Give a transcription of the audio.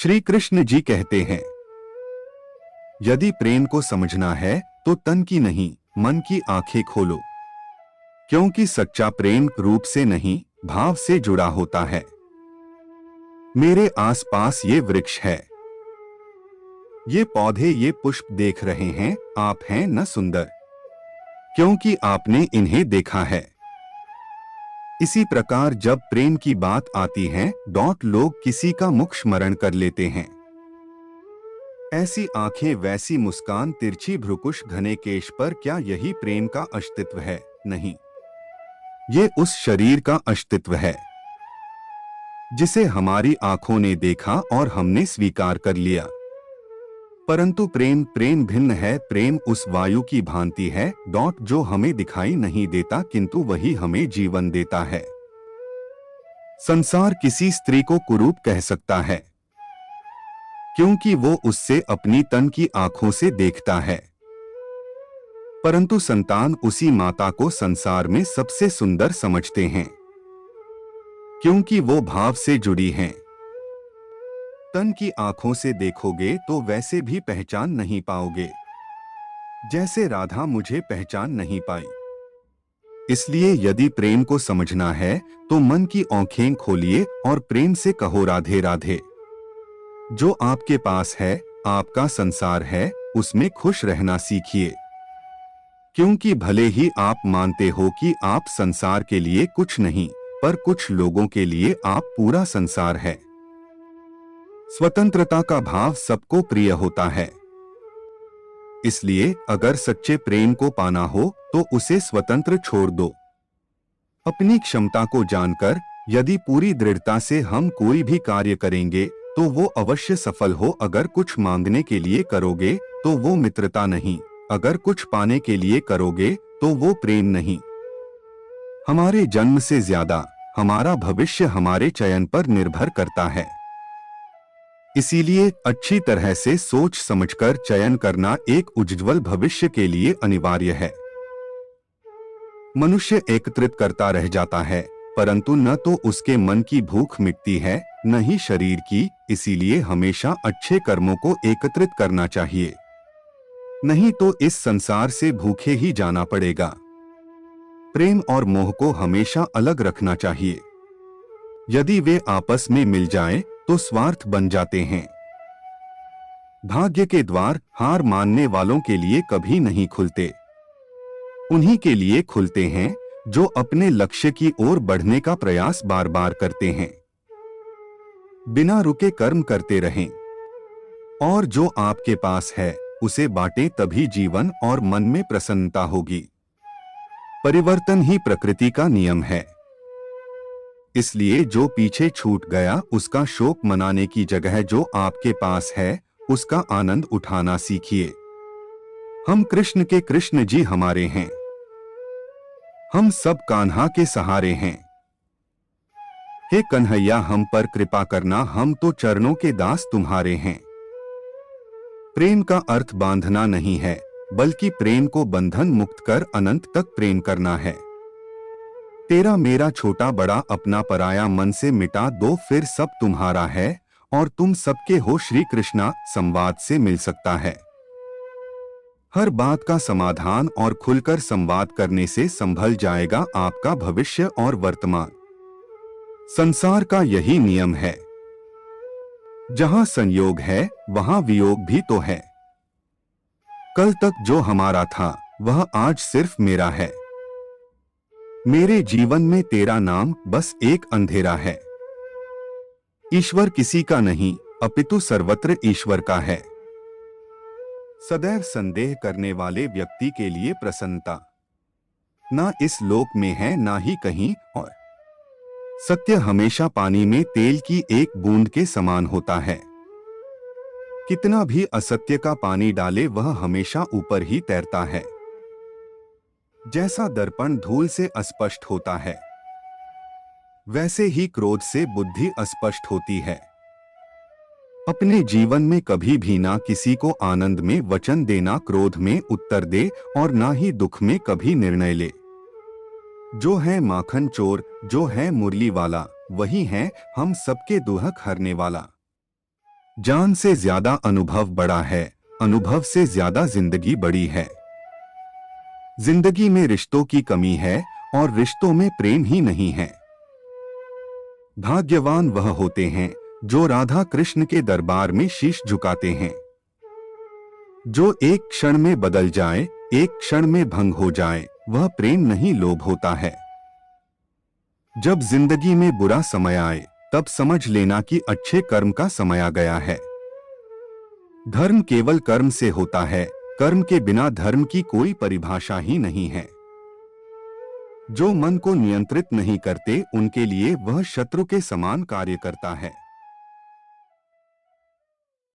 श्री कृष्ण जी कहते हैं, यदि प्रेम को समझना है तो तन की नहीं मन की आंखें खोलो, क्योंकि सच्चा प्रेम रूप से नहीं भाव से जुड़ा होता है। मेरे आसपास ये वृक्ष है, ये पौधे, ये पुष्प देख रहे हैं, आप हैं न सुंदर, क्योंकि आपने इन्हें देखा है। इसी प्रकार जब प्रेम की बात आती है लोग किसी का मुख स्मरण कर लेते हैं। ऐसी आंखें, वैसी मुस्कान, तिरछी भ्रुकुश, घने केश पर, क्या यही प्रेम का अस्तित्व है? नहीं, ये उस शरीर का अस्तित्व है जिसे हमारी आंखों ने देखा और हमने स्वीकार कर लिया। परंतु प्रेम भिन्न है। प्रेम उस वायु की भांति है जो हमें दिखाई नहीं देता, किंतु वही हमें जीवन देता है। संसार किसी स्त्री को कुरूप कह सकता है, क्योंकि वो उससे अपनी तन की आंखों से देखता है, परंतु संतान उसी माता को संसार में सबसे सुंदर समझते हैं, क्योंकि वो भाव से जुड़ी हैं। तन की आंखों से देखोगे तो वैसे भी पहचान नहीं पाओगे, जैसे राधा मुझे पहचान नहीं पाई। इसलिए यदि प्रेम को समझना है तो मन की आंखें खोलिए और प्रेम से कहो, राधे राधे। जो आपके पास है, आपका संसार है, उसमें खुश रहना सीखिए, क्योंकि भले ही आप मानते हो कि आप संसार के लिए कुछ नहीं, पर कुछ लोगों के लिए आप पूरा संसार है। स्वतंत्रता का भाव सबको प्रिय होता है, इसलिए अगर सच्चे प्रेम को पाना हो तो उसे स्वतंत्र छोड़ दो। अपनी क्षमता को जानकर यदि पूरी दृढ़ता से हम कोई भी कार्य करेंगे तो वो अवश्य सफल हो। अगर कुछ मांगने के लिए करोगे तो वो मित्रता नहीं, अगर कुछ पाने के लिए करोगे तो वो प्रेम नहीं। हमारे जन्म से ज्यादा हमारा भविष्य हमारे चयन पर निर्भर करता है, इसीलिए अच्छी तरह से सोच समझकर चयन करना एक उज्ज्वल भविष्य के लिए अनिवार्य है। मनुष्य एकत्रित करता रह जाता है, परंतु न तो उसके मन की भूख मिटती है न ही शरीर की, इसीलिए हमेशा अच्छे कर्मों को एकत्रित करना चाहिए, नहीं तो इस संसार से भूखे ही जाना पड़ेगा। प्रेम और मोह को हमेशा अलग रखना चाहिए, यदि वे आपस में मिल जाएं तो स्वार्थ बन जाते हैं। भाग्य के द्वार हार मानने वालों के लिए कभी नहीं खुलते, उन्हीं के लिए खुलते हैं जो अपने लक्ष्य की ओर बढ़ने का प्रयास बार बार करते हैं, बिना रुके कर्म करते रहें, और जो आपके पास है उसे बांटें, तभी जीवन और मन में प्रसन्नता होगी। परिवर्तन ही प्रकृति का नियम है, इसलिए जो पीछे छूट गया उसका शोक मनाने की जगह जो आपके पास है उसका आनंद उठाना सीखिए। हम कृष्ण के कृष्ण जी हमारे हैं, हम सब कान्हा के सहारे हैं। हे कन्हैया हम पर कृपा करना, हम तो चरणों के दास तुम्हारे हैं। प्रेम का अर्थ बांधना नहीं है, बल्कि प्रेम को बंधन मुक्त कर अनंत तक प्रेम करना है। तेरा मेरा छोटा बड़ा अपना पराया मन से मिटा दो, फिर सब तुम्हारा है और तुम सबके हो। श्री कृष्णा संवाद से मिल सकता है। हर बात का समाधान और खुलकर संवाद करने से संभल जाएगा आपका भविष्य और वर्तमान। संसार का यही नियम है, जहां संयोग है वहां वियोग भी तो है। कल तक जो हमारा था वह आज सिर्फ मेरा है। मेरे जीवन में तेरा नाम बस एक अंधेरा है। ईश्वर किसी का नहीं अपितु सर्वत्र ईश्वर का है। सदैव संदेह करने वाले व्यक्ति के लिए प्रसन्नता ना इस लोक में है ना ही कहीं और। सत्य हमेशा पानी में तेल की एक बूंद के समान होता है। कितना भी असत्य का पानी डाले वह हमेशा ऊपर ही तैरता है। जैसा दर्पण धूल से अस्पष्ट होता है, वैसे ही क्रोध से बुद्धि अस्पष्ट होती है। अपने जीवन में कभी भी ना किसी को आनंद में वचन देना क्रोध में उत्तर दे, और ना ही दुख में कभी निर्णय ले। जो है माखन चोर, जो है मुरली वाला, वही है हम सबके दुहक हरने वाला। जान से ज्यादा अनुभव बड़ा है, अनुभव से ज्यादा जिंदगी बड़ी है। जिंदगी में रिश्तों की कमी है और रिश्तों में प्रेम ही नहीं है। भाग्यवान वह होते हैं जो राधा कृष्ण के दरबार में शीश झुकाते हैं। जो एक क्षण में बदल जाए, एक क्षण में भंग हो जाए, वह प्रेम नहीं लोभ होता है। जब जिंदगी में बुरा समय आए तब समझ लेना कि अच्छे कर्म का समय आ गया है। धर्म केवल कर्म से होता है, कर्म के बिना धर्म की कोई परिभाषा ही नहीं है। जो मन को नियंत्रित नहीं करते उनके लिए वह शत्रु के समान कार्य करता है।